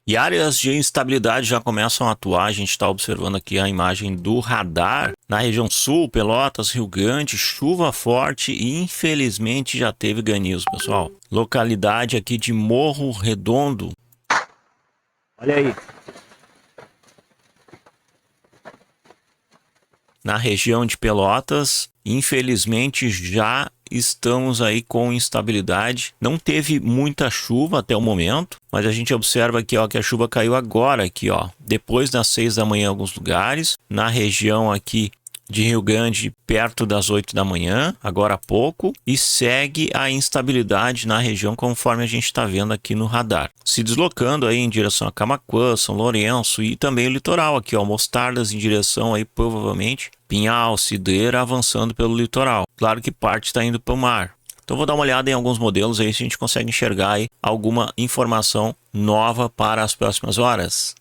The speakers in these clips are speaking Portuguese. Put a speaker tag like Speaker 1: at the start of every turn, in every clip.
Speaker 1: E áreas de instabilidade já começam a atuar. A gente está observando aqui a imagem do radar na região sul, Pelotas, Rio Grande, chuva forte e infelizmente já teve granizo, pessoal. Localidade aqui de Morro Redondo. Olha aí. Na região de Pelotas, infelizmente já estamos aí com instabilidade. Não teve muita chuva até o momento, mas a gente observa aqui, ó, que a chuva caiu agora aqui, ó, depois das 6 da manhã em alguns lugares, na região aqui de Rio Grande, perto das 8 da manhã, agora há pouco, e segue a instabilidade na região conforme a gente está vendo aqui no radar. Se deslocando aí em direção a Camaquã, São Lourenço e também o litoral aqui, ó, Mostardas em direção aí provavelmente Pinhal, Cidreira, avançando pelo litoral. Claro que parte está indo para o mar. Então vou dar uma olhada em alguns modelos aí se a gente consegue enxergar aí alguma informação nova para as próximas horas.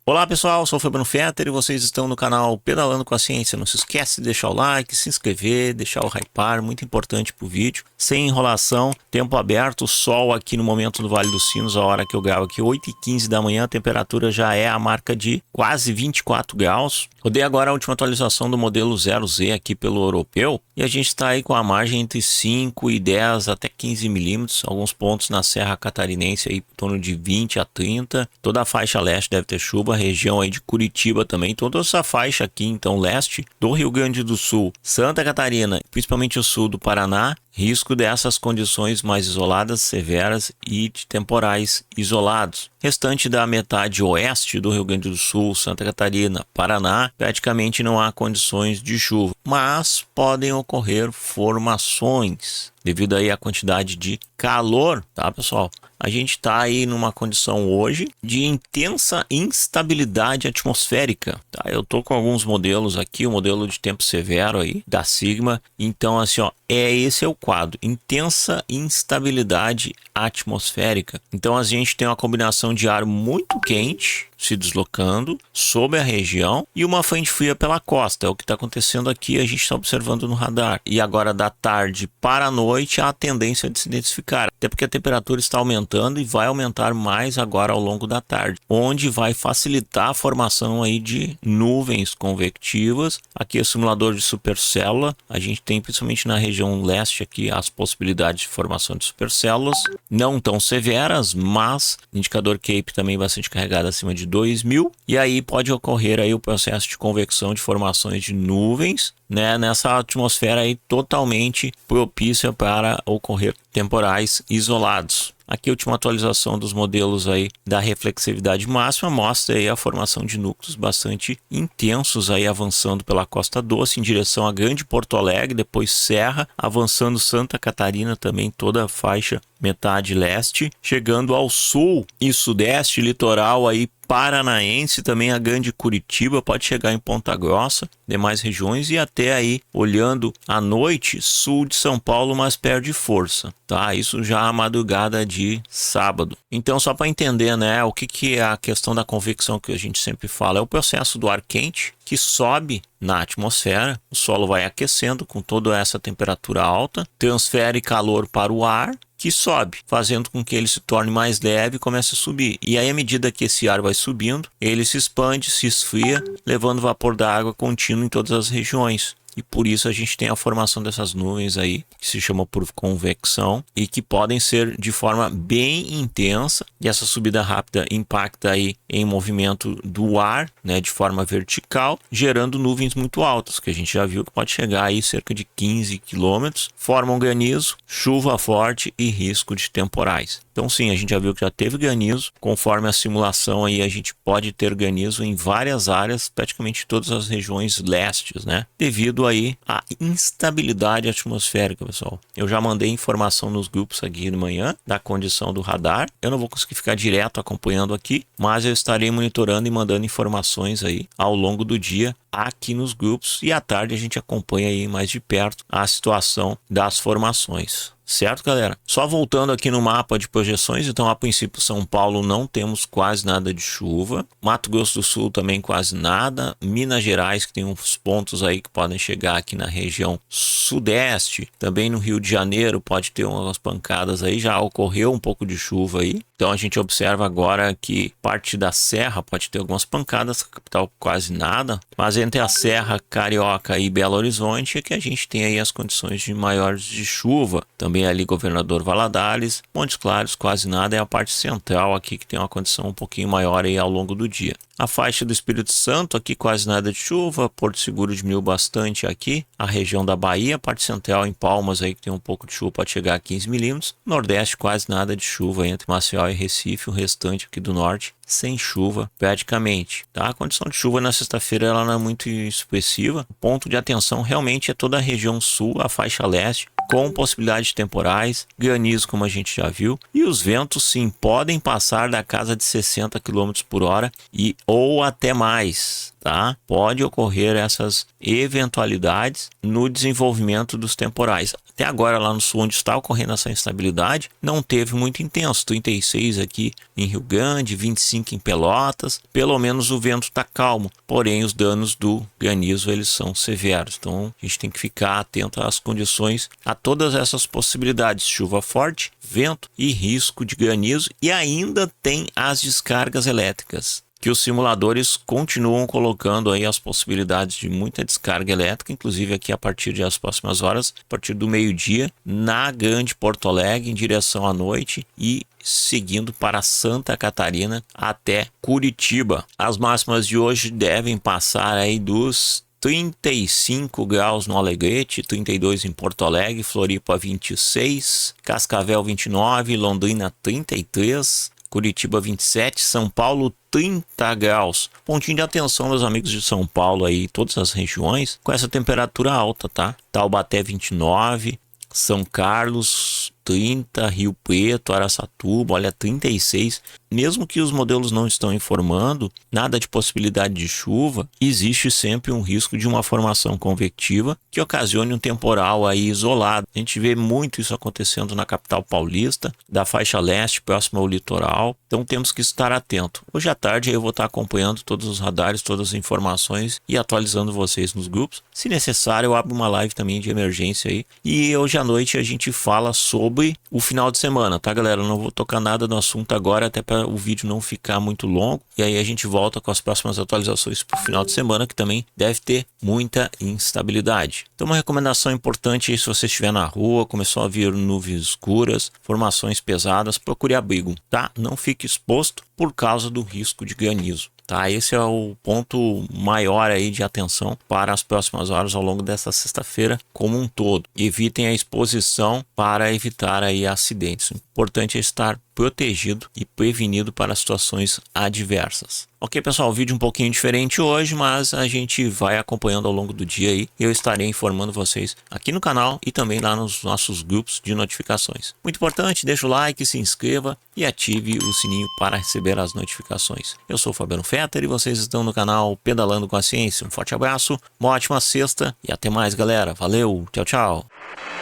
Speaker 1: Olá pessoal, sou o Fabiano Fetter e vocês estão no canal Pedalando com a Ciência. Não se esquece de deixar o like, se inscrever, deixar o hypar, muito importante para o vídeo. Sem enrolação, tempo aberto, sol aqui no momento do Vale dos Sinos, a hora que eu gravo aqui, 8h15 da manhã, a temperatura já é a marca de quase 24 graus. Rodei agora a última atualização do modelo 0Z aqui pelo europeu e a gente está aí com a margem entre 5 e 10 até 15 milímetros, alguns pontos na Serra Catarinense aí em torno de 20 a 30, toda a faixa leste deve ter chuva, a região aí de Curitiba também, toda essa faixa aqui então leste do Rio Grande do Sul, Santa Catarina, principalmente o sul do Paraná, risco dessas condições mais isoladas, severas e de temporais isolados. Restante da metade oeste do Rio Grande do Sul, Santa Catarina, Paraná, praticamente não há condições de chuva, mas podem ocorrer formações devido aí à quantidade de calor, tá pessoal? A gente está aí numa condição hoje de intensa instabilidade atmosférica, tá? Eu tô com alguns modelos aqui, o modelo de tempo severo aí da Sigma, então assim, ó, esse é o quadro, intensa instabilidade atmosférica. Então a gente tem uma combinação de ar muito quente se deslocando sobre a região e uma frente fria pela costa. É o que está acontecendo aqui, a gente está observando no radar. E agora da tarde para a noite há a tendência de se intensificar, até porque a temperatura está aumentando e vai aumentar mais agora ao longo da tarde, onde vai facilitar a formação aí de nuvens convectivas. Aqui é o simulador de supercélula, a gente tem principalmente na região leste aqui as possibilidades de formação de supercélulas, não tão severas, mas indicador CAPE também bastante carregado acima de 2000, e aí pode ocorrer aí o processo de convecção de formações de nuvens, né, nessa atmosfera aí totalmente propícia para ocorrer temporais isolados. Aqui a última atualização dos modelos aí da reflexividade máxima mostra aí a formação de núcleos bastante intensos aí avançando pela Costa Doce em direção a Grande Porto Alegre, depois Serra, avançando Santa Catarina também, toda a faixa metade leste, chegando ao sul e sudeste, litoral aí paranaense, também a Grande Curitiba, pode chegar em Ponta Grossa, demais regiões e até aí, olhando à noite, sul de São Paulo, mas perde força, tá? Isso já a madrugada de sábado. Então, só para entender, né, o que é a questão da convecção que a gente sempre fala, é o processo do ar quente que sobe na atmosfera, o solo vai aquecendo com toda essa temperatura alta, transfere calor para o ar, que sobe, fazendo com que ele se torne mais leve e comece a subir. E aí, à medida que esse ar vai subindo, ele se expande, se esfria, levando vapor da água contínuo em todas as regiões. E por isso a gente tem a formação dessas nuvens aí, que se chama por convecção, e que podem ser de forma bem intensa, e essa subida rápida impacta aí em movimento do ar, né, de forma vertical, gerando nuvens muito altas, que a gente já viu que pode chegar aí cerca de 15 quilômetros, formam granizo, chuva forte e risco de temporais. Então sim, a gente já viu que já teve granizo, conforme a simulação aí a gente pode ter granizo em várias áreas, praticamente todas as regiões lestes, né? Devido aí à instabilidade atmosférica, pessoal. Eu já mandei informação nos grupos aqui de manhã da condição do radar. Eu não vou conseguir ficar direto acompanhando aqui, mas eu estarei monitorando e mandando informações aí ao longo do dia aqui nos grupos, e à tarde a gente acompanha aí mais de perto a situação das formações. Certo, galera? Só voltando aqui no mapa de projeções, então a princípio São Paulo não temos quase nada de chuva, Mato Grosso do Sul também quase nada, Minas Gerais que tem uns pontos aí que podem chegar aqui na região sudeste, também no Rio de Janeiro pode ter umas pancadas aí, já ocorreu um pouco de chuva aí, então a gente observa agora que parte da Serra pode ter algumas pancadas, a capital quase nada, mas entre a Serra, Carioca e Belo Horizonte é que a gente tem aí as condições de maiores de chuva, também ali Governador Valadares, Montes Claros quase nada, é a parte central aqui que tem uma condição um pouquinho maior aí ao longo do dia. A faixa do Espírito Santo aqui quase nada de chuva, Porto Seguro diminuiu bastante aqui, a região da Bahia, a parte central em Palmas aí que tem um pouco de chuva, pode chegar a 15 milímetros, Nordeste quase nada de chuva entre Maceió e Recife, o restante aqui do Norte sem chuva praticamente, tá? A condição de chuva na sexta-feira ela não é muito expressiva, o ponto de atenção realmente é toda a região sul, a faixa leste, com possibilidades de temporais, granizo como a gente já viu, e os ventos sim podem passar da casa de 60 km por hora e ou até mais, tá? Pode ocorrer essas eventualidades no desenvolvimento dos temporais. Até agora lá no sul onde está ocorrendo essa instabilidade, não teve muito intenso, 36 aqui em Rio Grande, 25 em Pelotas, pelo menos o vento está calmo, porém os danos do granizo eles são severos, então a gente tem que ficar atento às condições, a todas essas possibilidades, chuva forte, vento e risco de granizo, e ainda tem as descargas elétricas, que os simuladores continuam colocando aí as possibilidades de muita descarga elétrica, inclusive aqui a partir das próximas horas, a partir do meio-dia, na Grande Porto Alegre, em direção à noite e seguindo para Santa Catarina até Curitiba. As máximas de hoje devem passar aí dos 35 graus no Alegrete, 32 em Porto Alegre, Floripa 26, Cascavel 29, Londrina 33, Curitiba 27, São Paulo 30 graus. Pontinho de atenção, meus amigos de São Paulo aí, todas as regiões, com essa temperatura alta, tá? Taubaté 29, São Carlos 30, Rio Preto, Araçatuba, olha 36. Mesmo que os modelos não estão informando nada de possibilidade de chuva, existe sempre um risco de uma formação convectiva que ocasione um temporal aí isolado. A gente vê muito isso acontecendo na capital paulista, da faixa leste próxima ao litoral, então temos que estar atento. Hoje à tarde eu vou estar acompanhando todos os radares, todas as informações e atualizando vocês nos grupos. Se necessário, eu abro uma live também de emergência aí. E hoje à noite a gente fala sobre o final de semana, tá, galera? Eu não vou tocar nada no assunto agora, até para o vídeo não ficar muito longo, e aí a gente volta com as próximas atualizações para o final de semana, que também deve ter muita instabilidade. Então uma recomendação importante aí, se você estiver na rua, começou a vir nuvens escuras, formações pesadas, procure abrigo, tá? Não fique exposto por causa do risco de granizo. Tá, esse é o ponto maior aí de atenção para as próximas horas ao longo desta sexta-feira como um todo. Evitem a exposição para evitar aí acidentes. O importante é estar protegido e prevenido para situações adversas. Ok, pessoal, vídeo um pouquinho diferente hoje, mas a gente vai acompanhando ao longo do dia aí. Eu estarei informando vocês aqui no canal e também lá nos nossos grupos de notificações. Muito importante, deixa o like, se inscreva e ative o sininho para receber as notificações. Eu sou o Fabiano Fetter e vocês estão no canal Pedalando com a Ciência. Um forte abraço, uma ótima sexta e até mais, galera. Valeu, tchau, tchau.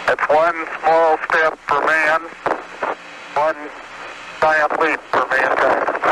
Speaker 2: It's one small step for man, one giant leap for mankind.